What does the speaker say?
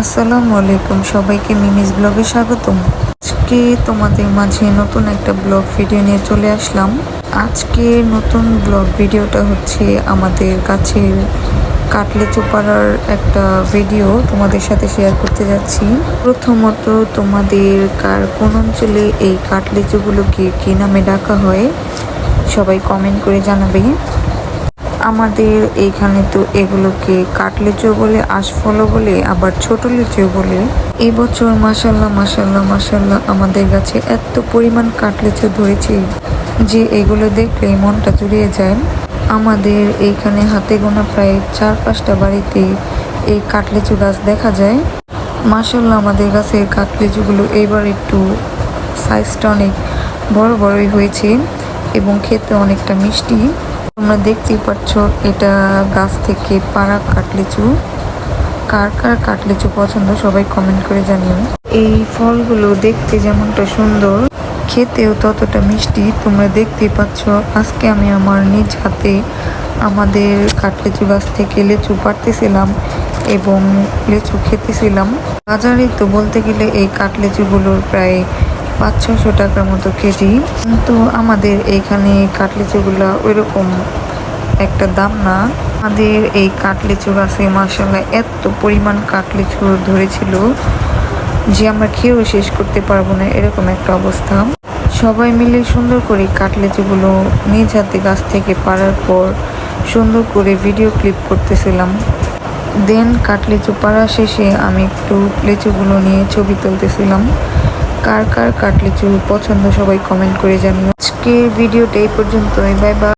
আসসালামু আলাইকুম, সবাইকে মিমিস ব্লগে স্বাগতম। আজকে তোমাদের মাঝে নতুন একটা ব্লগ ভিডিও নিয়ে চলে আসলাম। আজকে নতুন ব্লগ ভিডিওটা হচ্ছে আমাদের কাছের কাটলেচু পাড়ার একটা ভিডিও তোমাদের সাথে শেয়ার করতে যাচ্ছি। প্রথমত, তোমাদের কার কোন অঞ্চলে এই কাটলেচুগুলোকে কি নামে ডাকা হয় সবাই কমেন্ট করে জানাবে। আমাদের এইখানে তো এগুলোকে কাটলেচু বলে, আশফলও বলে, আবার ছোট লিচু বলে। এবছর মাশাল্লাহ মাশাল্লাহ মাশাল্লাহ আমাদের গাছে এত পরিমাণ কাটলেচু ধরেছে যে এগুলো দেখলে মনটা জুড়িয়ে যায়। আমাদের এইখানে হাতে গোনা প্রায় 4-5টা বাড়িতে এই কাটলেচু গাছ দেখা যায়। মাশাল্লাহ আমাদের গাছের কাটলেচুগুলো এইবার একটু সাইজটা অনেক বড় বড়ই হয়েছে এবং খেতে অনেকটা মিষ্টি। তোমরা দেখতেই পাচ্ছ এটা গাছ থেকে পাড়া কাটলেচু। কার কার কাটলেচু পছন্দ সবাই কমেন্ট করে জানিও। এই ফলগুলো দেখতে যেমনটা সুন্দর, খেতেও ততটা মিষ্টি। তোমরা দেখতেই পাচ্ছ আজকে আমি আমার নিজ হাতে আমাদের কাটলেচু গাছ থেকে লেচু পাড়তেছিলাম এবং লেচু খেতেছিলাম। বাজারে তো বলতে গেলে এই কাটলেচুগুলোর প্রায় 500-600 টাকার মতো কেজি, কিন্তু আমাদের এইখানে কাটলেচুগুলো ওইরকম একটা দাম না। আমাদের এই কাটলেচু গাছে মাশাআল্লাহ এত পরিমাণ কাটলেচু ধরেছিল যে আমরা খেয়েও শেষ করতে পারবো না, এরকম একটা অবস্থা। সবাই মিলে সুন্দর করে কাটলেচুগুলো নিজ হাতে গাছ থেকে পাড়ার পর সুন্দর করে ভিডিও ক্লিপ করতেছিলাম। দেন কাটলেচু পাড়া শেষে আমি একটু লেচুগুলো নিয়ে ছবি তুলতেছিলাম। কার কার কাটলেচু পছন্দ সবাই কমেন্ট করে জানিও। আজকের ভিডিওটা এই পর্যন্তই। Bye bye.